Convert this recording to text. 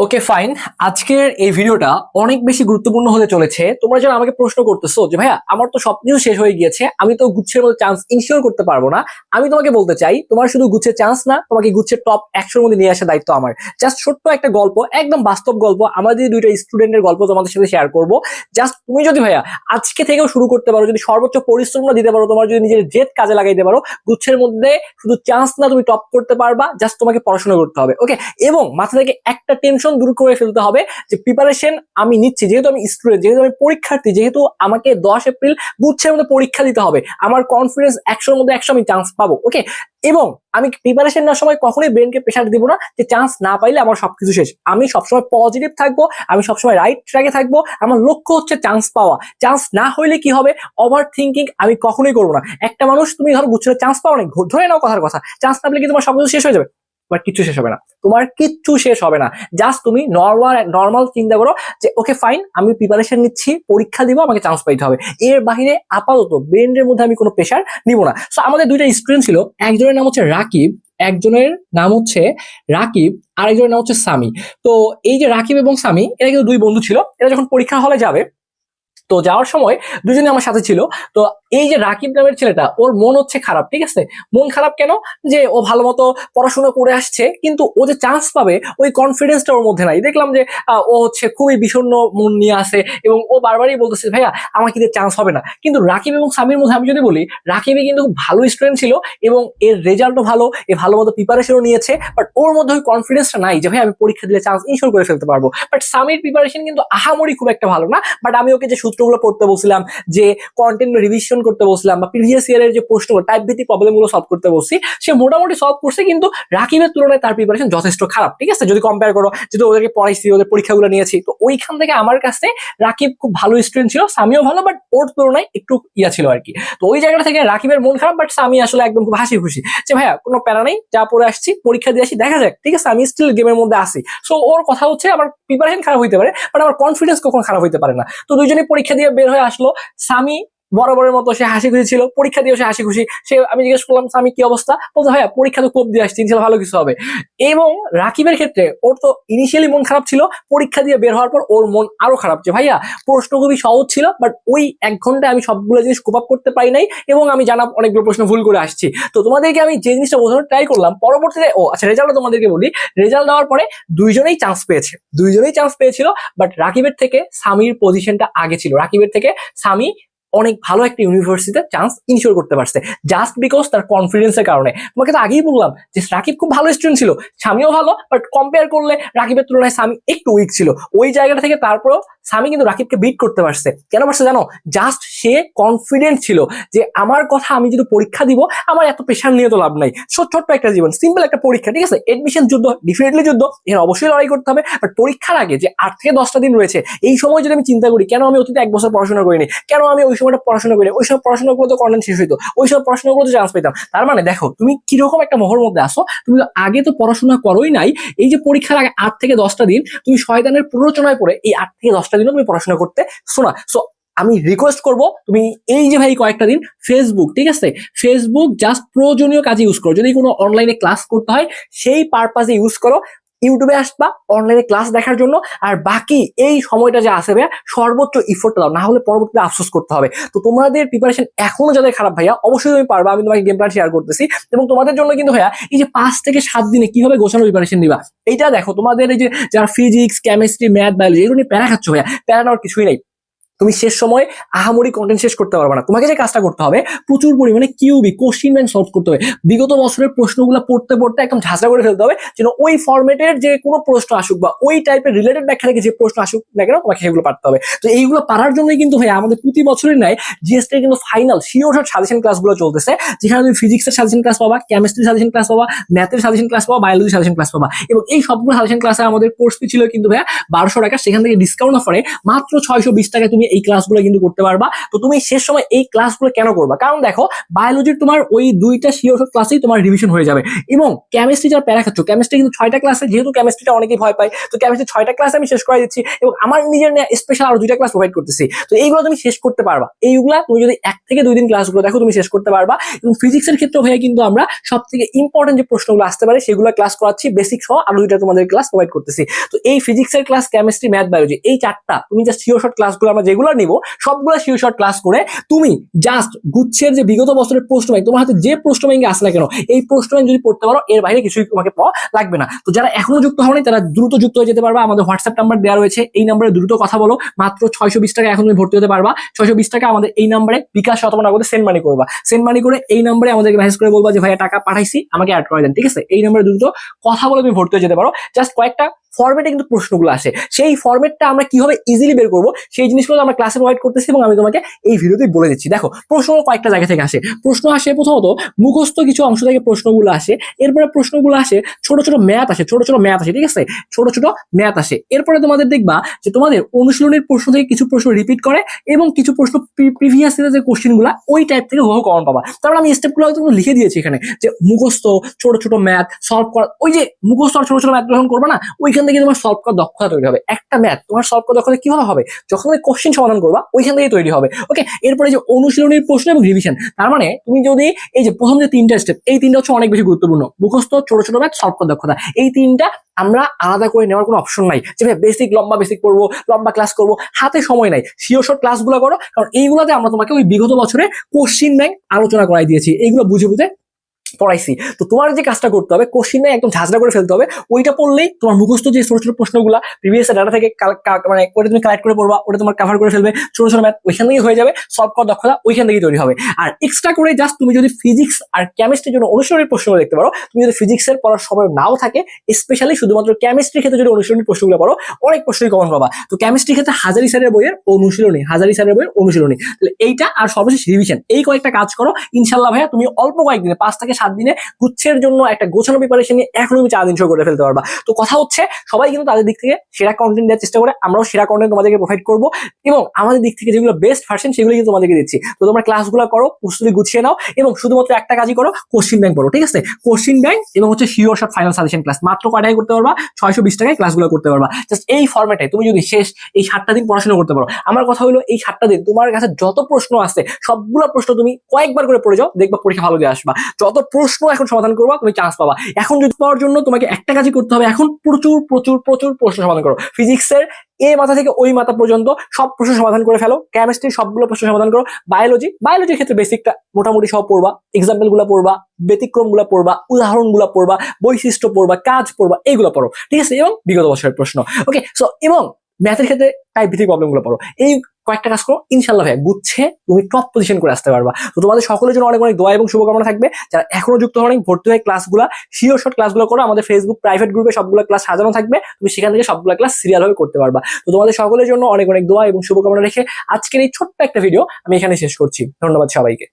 Okay fine. আজকের এই ভিডিওটা অনেক বেশি গুরুত্বপূর্ণ হতে চলেছে। তোমরা যারা আমাকে প্রশ্ন করতেছো যে ভাইয়া আমার তো সবকিছু শেষ হয়ে গিয়েছে, আমি তো গুচ্ছের মধ্যে চান্স ইনশিওর করতে পারবো না। আমি তোমাকে বলতে চাই তোমার শুধু গুচ্ছের চান্স না, তোমাকে গুচ্ছের টপ 100-র মধ্যে নিয়ে আসার দায়িত্ব আমার। জাস্ট ছোট্ট একটা গল্প, একদম বাস্তব গল্প, আমাদের দুইটা স্টুডেন্টের গল্প তোমাদের সাথে শেয়ার করবো। জাস্ট তুমি যদি ভাইয়া আজকে থেকেও শুরু করতে পারো, যদি সর্বোচ্চ পরিশ্রমটা দিতে পারো, তোমার যদি নিজের জেদ কাজে লাগাইতে পারো, গুচ্ছের মধ্যে শুধু চান্স না তুমি টপ করতে পারবা। জাস্ট তোমাকে পড়াশোনা করতে হবে, ওকে? এবং মাথা থেকে একটা টেনশন দূর করে ফেলতে হবে যে প্রিপারেশন আমি নিচ্ছি, যেহেতু আমি স্টুডেন্ট, যেহেতু আমি পরীক্ষার্থী, যেহেতু আমাকে 10 এপ্রিল গুচ্ছের মধ্যে পরীক্ষা দিতে হবে, আমার কনফিডেন্স 100-র মধ্যে 100 আমি চান্স পাবো, ওকে? এবং আমি প্রিপারেশন নেওয়ার সময় কখনোই ব্রেনকে প্রেশার দিব না যে চান্স না পাইলে আমার সবকিছু শেষ। আমি সবসময় পজিটিভ থাকবো, আমি সবসময় রাইট ট্র্যাকে থাকবো। আমার লক্ষ্য হচ্ছে চান্স পাওয়া। চান্স না হইলে কি হবে, ওভার থিঙ্কিং আমি কখনোই করবো না। একটা মানুষ, তুমি ধরো গুচ্ছের চান্স পাও না, ধরে নাও কথার কথা, চান্স না পেলে কি তোমার সবকিছু শেষ হয়ে যাবে? তোমার কিচ্ছু শেষ হবে না, তোমার কিচ্ছু শেষ হবে না। জাস্ট তুমি নর্মাল চিন্তা করো যে ওকে ফাইন, আমি প্রিপারেশন নিচ্ছি, পরীক্ষা দিব, আমাকে চান্স পাইতে হবে। এর বাহিরে আপাতত ব্রেনের মধ্যে আমি কোনো প্রেশার নিব না। সো আমাদের দুইটা স্টুডেন্ট ছিল, একজনের নাম হচ্ছে রাকিব, একজনের নাম হচ্ছে রাকিব, আরেকজনের নাম হচ্ছে সামি। তো এই যে রাকিব এবং সামি, এরা কিন্তু দুই বন্ধু ছিল। এরা যখন পরীক্ষা হলে যাবে, তো যাওয়ার সময় দুজনে আমার সাথে ছিল। তো এই যে রাকিব নামের ছেলেটা, ওর মন হচ্ছে খারাপ, ঠিক আছে? মন খারাপ কেন? যে ও ভালো মতো পড়াশোনা করে আসছে, কিন্তু ও যে চান্স পাবে ওই কনফিডেন্সটা ওর মধ্যে নাই। দেখলাম যে ও হচ্ছে খুবই বিষণ্ণ মন নিয়ে আসে এবং ও বারবারই বলতেছে ভাইয়া আমার কিন্তু চান্স হবে না। কিন্তু রাকিব এবং সামির মধ্যে আমি যদি বলি, রাকিবই কিন্তু খুব ভালো স্টুডেন্ট ছিল এবং এর রেজাল্টও ভালো, এ ভালো মতো প্রিপারেশনও নিয়েছে, বাট ওর মধ্যে ওই কনফিডেন্সটা নাই যে ভাই আমি পরীক্ষা দিলে চান্স ইনশোর করে ফেলতে পারবো। বাট সামির প্রিপারেশন কিন্তু আহামরি খুব একটা ভালো না। বাট আমি ওকে যে সূত্রগুলো পড়তে বলছিলাম, যে কন্টেন্ট রিভিশন করতে বলছিলাম, বা প্রিভিয়াস ইয়ারের যে প্রশ্নগুলো, টাইপ ভিত্তিক প্রবলেমগুলো সলভ করতে বলছি, সে মোটামুটি সলভ করছে। কিন্তু রাকিবের তুলনায় তার প্রিপারেশন যথেষ্ট খারাপ, ঠিক আছে? যদি কম্পেয়ার করো, যেহেতু ওদেরকে পড়াইছি, ওদের পরীক্ষাগুলো নিয়েছি, তো ওইখান থেকে আমার কাছে রাকিব খুব ভালো স্টুডেন্ট ছিল, সামিও ভালো, বাট ওর তুলনায় একটু ইয়া ছিল আর কি। তো ওই জায়গাটা থেকে রাকিবের মন খারাপ, বাট সামি আসলে একদম খুব হাসি খুশি যে ভাইয়া কোনো প্যারা নেই, যা পড়ে আসছি, পরীক্ষা দিয়ে আসি, দেখা যাক, ঠিক আছে? আমি স্টিল গেমের মধ্যে আসি। সো ওর কথা হচ্ছে আমার প্রিপারেশন খারাপ হইতে পারে, বাট আমার কনফিডেন্স কখন খারাপ হইতে পারে না। তো দুইজনই পরীক্ষা দিয়ে বের হয়ে আসলো। সামি বরাবরের মতো সে হাসি খুশি ছিল, পরীক্ষা দিয়ে সে হাসি খুশি। সে, আমি জিজ্ঞেস করলাম সামি কি অবস্থা, বলতে ভাইয়া পরীক্ষা তো কোপ দিয়ে আসছি, ইনশাল্লাহ ভালো কিছু হবে। এবং রাকিবের ক্ষেত্রে ওর তো ইনিশিয়ালি মন খারাপ ছিল, পরীক্ষা দিয়ে বের হওয়ার পর ওর মন আরো খারাপ যে ভাইয়া প্রশ্ন খুবই সহজ ছিল, বাট ওই 1 ঘন্টায় আমি সবগুলো জিনিস কোপ আপ করতে পারি নাই এবং আমি জানা অনেকগুলো প্রশ্ন ভুল করে আসছি। তো তোমাদেরকে আমি যে জিনিসটা বোঝানোর ট্রাই করলাম, পরবর্তীতে আচ্ছা রেজাল্ট তোমাদেরকে বলি। রেজাল্ট দেওয়ার পরে দুইজনেই চান্স পেয়েছে, দুইজনেই চান্স পেয়েছিল, বাট রাকিবের থেকে সামির পজিশনটা আগে ছিল। রাকিবের থেকে সামি অনেক ভালো একটা ইউনিভার্সিটিতে চান্স ইনশিওর করতে পারছে, জাস্ট বিকজ তার কনফিডেন্সের কারণে। তোমাকে তো আগেই বললাম যে রাকিব খুব ভালো স্টুডেন্ট ছিল, সামিও ভালো, বাট কম্পেয়ার করলে রাকিবের তুলনায় সামি একটু উইক ছিল। ওই জায়গাটা থেকে তারপরও সামি কিন্তু রাকিবকে বিট করতে পারছে। কেন পারছে জানো? জাস্ট সে কনফিডেন্ট ছিল যে আমার কথা, আমি যদি পরীক্ষা দিব, আমার এত প্রেশার নিয়ে তো লাভ নাই। ছোট্ট একটা জীবন, সিম্পল একটা পরীক্ষা, ঠিক আছে? এডমিশন যুদ্ধ, ডেফিনেটলি যুদ্ধ, এর অবশ্যই লড়াই করতে হবে, বাট পরীক্ষার আগে যে 8 থেকে 10টা দিন রয়েছে, এই সময় যদি আমি চিন্তা করি কেন আমি অতীতে 1 বছর পড়াশোনা করিনি, কেন আমি ওই সময়টা পড়াশোনা করি, ওই সময় পড়াশোনা করলে তো কন্টেন্ট শেষ হইতো, ওই সময় পড়াশোনা করলে চান্স পেতাম। তার মানে দেখো তুমি কিরকম একটা মোহর মধ্যে আসো। তুমি তো আগে তো পড়াশোনা করোই নাই, এই যে পরীক্ষার আগে 8 থেকে 10টা দিন তুমি শয়তানের প্ররোচনায় পড়ে এই 8 থেকে 10টা দিনও তুমি পড়াশোনা করতে শোনা। সো আমি রিকোয়েস্ট করব, তুমি এই যে ভাই কয়েকটা দিন ফেসবুক, ঠিক আছে, ফেসবুক জাস্ট প্রয়োজনীয় কাজে ইউজ করো। যদি কোনো অনলাইনে ক্লাস করতে হয় সেই পারপাজে ইউজ করো। ইউটিউবে আসবা অনলাইনে ক্লাস দেখার জন্য, আর বাকি এই সময়টা যে আসে ভাইয়া সর্বোচ্চ ইফোর্ট দাও, না হলে পরবর্তীতে আফসোস করতে হবে। তো তোমাদের প্রিপারেশন এখনো যাদের খারাপ ভাইয়া, অবশ্যই তুমি পারবা, আমি তোমাকে গেম প্ল্যান শেয়ার করতেছি। এবং তোমাদের জন্য কিন্তু ভাইয়া এই যে 5 থেকে 7 দিনে কিভাবে গোছানো প্রিপারেশন নিবা, এইটা দেখো। তোমাদের এই যে যারা ফিজিক্স, কেমিস্ট্রি, ম্যাথ, বায়োলজি এগুলো নিয়ে প্যারা খাচ্ছ ভাইয়া, প্যারা নেওয়ার কিছুই নাই। তুমি শেষ সময় আহামরি কন্টেন্ট শেষ করতে পারবে না। তোমাকে যে কাজটা করতে হবে, প্রচুর পরিমাণে কিউবি, কোশ্চিন ব্যাংক সলভ করতে হবে। বিগত বছরের প্রশ্নগুলো পড়তে পড়তে একদম ঝাঁঝরা করে ফেলতে হবে, যেন ওই ফরম্যাটের যে কোনো প্রশ্ন আসুক বা ওই টাইপের রিলেটেড ব্যাখ্যা থেকে যে প্রশ্ন আসুক না কেন, তোমাকে সেগুলো পারতে হবে। তো এইগুলো পারার জন্যই কিন্তু ভাই আমাদের প্রতি বছরের নাই জিএসটি কিন্তু ফাইনাল শিওর সাজেশন ক্লাসগুলো চলতেছে, যেখানে তুমি ফিজিক্সের সাজেশন ক্লাস পাবা, কেমিস্ট্রির সাজেশন ক্লাস পাবা, ম্যাথের সাজেশন ক্লাস পাবা, বায়োলজি সাজেশন ক্লাস পাবা। এবং এই সবগুলো সাজেশন ক্লাসে আমাদের কোর্স ফি ছিল কিন্তু ভাইয়া 1200 টাকা, সেখান থেকে ডিসকাউন্ট অফারে মাত্র 620 টাকায় তুমি এই ক্লাসগুলো কিন্তু করতে পারবা। তো তুমি শেষ সময় এই ক্লাসগুলো কেন করবা? কারণ দেখো বায়োলজির তোমার ওই 2টা শিওর ক্লাসেই তোমার রিভিশন হয়ে যাবে। এবং কেমিস্ট্রি যারা প্যারা খাচ্ছ, কেমিস্ট্রি কিন্তু 6টা ক্লাসে, যেহেতু কেমিস্ট্রিটা অনেকেই ভয় পায়, তো কেমিস্ট্রি 6টা ক্লাসে আমি শেষ করে দিচ্ছি এবং আমার নিজের স্পেশাল আরো 2টা ক্লাস প্রোভাইড করতেছি। তো এইগুলো তুমি শেষ করতে পারবা। এইগুলা তুমি যদি 1 থেকে 2 দিন ক্লাসগুলো দেখো তুমি শেষ করতে পারবা। এবং ফিজিক্সের ক্ষেত্রে হয়ে কিন্তু আমরা সব থেকে ইম্পর্টেন্ট যে প্রশ্নগুলো আসতে পারে সেগুলো ক্লাস করাচ্ছি, বেসিক সহ আরো 2টা তোমাদের ক্লাস প্রোভাইড করতেছি। তো এই ফিজিক্সের ক্লাস, কেমিস্ট্রি, ম্যাথ, বায়োলজি, এই 4টা তুমি জাস্ট শিওর শর্ট ক্লাসগুলো আমরা যেগুলো নিব সবগুলো শিওর শর্ট ক্লাস করে তুমি জাস্ট গুচ্ছের যে বিগত বছরের প্রশ্ন ব্যাংক, তোমার হাতে যে প্রশ্ন ব্যাংকে আসে না কেন এই প্রশ্ন ব্যাংক যদি পড়তে পারো এর বাইরে কিছুই তোমাকে পাওয়া লাগবে না। তো যারা এখনো যুক্ত হওনি তারা দ্রুত যুক্ত হয়ে যেতে পারবা। আমাদের হোয়াটসঅ্যাপ নাম্বার দেওয়া রয়েছে, এই নাম্বারে দ্রুত কথা বলো। মাত্র 620 টাকা এখন তুমি ভর্তি হতে পারবা। 620 টাকা আমাদের এই নাম্বারে বিকাশ অথবা নগদে সেন্ড মানি করবা। সেন্ড মানি করে এই নাম্বারে আমাদেরকে মেসেজ করে বলবা যে ভাইয়া টাকা পাঠাইছি, আমাকে অ্যাড করে দেন। ঠিক আছে, এই নাম্বারে দ্রুত কথা বলে তুমি ভর্তি হয়ে যেতে পারো। জাস্ট কয়েকটা ফরম্যাটে কিন্তু প্রশ্নগুলো আসে, সেই ফরম্যাটটা আমরা কিভাবে ইজিলি বের করবো সেই জিনিসগুলো আমরা ক্লাসে প্রোভাইড করতেছি এবং আমি তোমাকে এই ভিডিওতেই বলে দিচ্ছি। দেখো প্রশ্ন কয়েকটা জায়গা থেকে আসে। প্রশ্ন আসে প্রথমত মুখস্থ কিছু অংশ থেকে প্রশ্নগুলো আসে, এরপরে প্রশ্নগুলো আসে ছোট ছোট ম্যাথ আসে, ছোট ছোট ম্যাথ আসে। ঠিক আছে, ছোট ছোট ম্যাথ আসে। এরপরে তোমাদের দেখবা যে তোমাদের অনুশীলনের প্রশ্ন থেকে কিছু প্রশ্ন রিপিট করে এবং কিছু প্রশ্ন প্রিভিয়াস ইয়ারের যে কোশ্চেনগুলো ওই টাইপ থেকে বহু কমন পাবা। তারপর আমি স্টেপগুলো হয়তো লিখে দিয়েছি এখানে, যে মুখস্থ, ছোট ছোট ম্যাথ সলভ করা। ওই যে মুখস্থ আর ছোট ছোট ম্যাথ গ্রহণ করবে না, ওইখান থেকে তোমার সলভ করার দক্ষতা তৈরি হবে। একটা ম্যাথ তোমার সলভ করার দক্ষতা কিভাবে হবে? যখন তুমি কোশ্চেন সমাধান করবা ওইখান থেকে তৈরি হবে। ওকে, এরপরে যে অনুশীলনের প্রশ্ন এবং রিভিশন, তার মানে তুমি যদি এই যে প্রথম যে 3টা স্টেপ, এই 3টা হচ্ছে অনেক বেশি গুরুত্বপূর্ণ। মুখস্থ, ছোট ছোট ম্যাথ, সলভ করার দক্ষতা, এই 3টা আমরা আলাদা করে নেওয়ার কোনো অপশন নাই যে ভাই বেসিক লম্বা বেসিক পড়বো, লম্বা ক্লাস করবো, হাতে সময় নাই। শিওর শর্ট ক্লাসগুলো করো, কারণ এইগুলোতে আমরা তোমাকে ওই বিগত বছরে কোশ্চিন ব্যাংক আলোচনা করাই দিয়েছি, এইগুলো বুঝে বুঝে পড়াইছি। তো তোমার যে কাজটা করতে হবে, কোশ্চিন একদম ঝাঁঝরা করে ফেলতে হবে। ওইটা পড়লেই তোমার মুখস্থ যে ছোট ছোট প্রশ্নগুলো প্রিভিয়াস ডাটা থেকে মানে ওটা তুমি কালেক্ট করে পড়বা, ওটা তোমার কভার করে ফেলবে। ছোট ছোট ম্যাথ ওইখান থেকেই হয়ে যাবে, সলভ করার দক্ষতা ওইখান থেকেই তৈরি হবে। আর এক্সট্রা করে জাস্ট তুমি যদি ফিজিক্স আর কেমিস্ট্রির জন্য অনুশীলনের প্রশ্নগুলো দেখতে পারো, তুমি যদি ফিজিক্সের পড়ার সময় নাও থাকে, স্পেশালি শুধুমাত্র কেমিস্ট্রির ক্ষেত্রে যদি অনুশীলনের প্রশ্নগুলো পড়ো অনেক প্রশ্নই কমন পাবা। তো কেমিস্ট্রির ক্ষেত্রে হাজারি স্যারের বইয়ের অনুশীলনী, হাজারি স্যারের বইয়ের অনুশীলনী, তাহলে এইটা আর সর্বশেষ রিভিশন, এই কয়েকটা কাজ করো। ইনশাল্লাহ ভাইয়া তুমি অল্প কয়েকদিনে 5 থেকে 7 দিনে গুচ্ছের জন্য একটা গোছানো প্রিপারেশন নিয়ে এখন তুমি 4 দিন শো করে ফেলতে পারবা। তো কথা হচ্ছে সবাই কিন্তু তাদের দিক থেকে সেরা কন্টেন্ট দেওয়ার চেষ্টা করে, আমরাও সেরা কন্টেন্ট তোমাদেরকে প্রোভাইড করবো এবং আমাদের দিক থেকে যেগুলো বেস্ট ভার্সন সেগুলো কিন্তু তোমাদেরকে দিচ্ছি। তো তোমরা ক্লাসগুলো করো, প্রস্তুতি গুছিয়ে নাও এবং শুধুমাত্র একটা কাজই করো, কোশ্চিন ব্যাংক পড়ো। ঠিক আছে, কোশ্চিন ব্যাংক এবং হচ্ছে sure short final suggestion class মাত্র কয়টায় করতে পারবা? 620 টাকায় ক্লাসগুলো করতে পারবা। জাস্ট এই ফরম্যাটে তুমি যদি শেষ এই 7টা দিন পড়াশোনা করতে পারো, আমার কথা হলো এই 7টা দিন তোমার কাছে যত প্রশ্ন আছে সবগুলো প্রশ্ন তুমি কয়েকবার করে পড়ে যাও, দেখবা পরীক্ষা ভালো দিয়ে আসবা। যত প্রশ্ন এখন সমাধান করবা তুমি চান্স পাবা। এখন যদি পাওয়ার জন্য তোমাকে একটা কাজই করতে হবে, এখন প্রচুর প্রচুর প্রচুর প্রশ্ন সমাধান করো। ফিজিক্সের এই মাথা থেকে ওই মাথা পর্যন্ত সব প্রশ্ন সমাধান করে ফেলো। কেমিস্ট্রি সবগুলো প্রশ্ন সমাধান করো। বায়োলজির ক্ষেত্রে বেসিকটা মোটামুটি সব পড়বা, এক্সাম্পল গুলা পড়বা, ব্যতিক্রম গুলা পড়বা, উদাহরণ গুলা পড়বা, বৈশিষ্ট্য পড়বা, কাজ পড়বা, এইগুলো পড়ো। ঠিক আছে, এবং বিগত বছরের প্রশ্ন। ওকে, সো এবং ম্যাথের ক্ষেত্রে টাইপ ভিত্তিক প্রবলেম গুলো পড়ো। এই কয়েকটা কাজ করো, ইনশাল্লাহ ভাই গুচ্ছে তুমি টপ পজিশন করে আসতে পারবা। তো তোমাদের সকলের জন্য অনেক অনেক দোয়া এবং শুভকামনা থাকবে। যারা এখনো যুক্ত হয়নি ভর্তি হয়ে ক্লাসগুলো শিওর শর্ট ক্লাসগুলো করো, আমাদের ফেসবুক প্রাইভেট গ্রুপে সবগুলো ক্লাস সাজানো থাকবে, তুমি সেখান থেকে সবগুলো ক্লাস সিরিয়াল ভাবে করতে পারবা। তো তোমাদের সকলের জন্য অনেক অনেক দোয়া এবং শুভকামনা রেখে আজকের এই ছোট্ট একটা ভিডিও আমি এখানে শেষ করছি। ধন্যবাদ সবাইকে।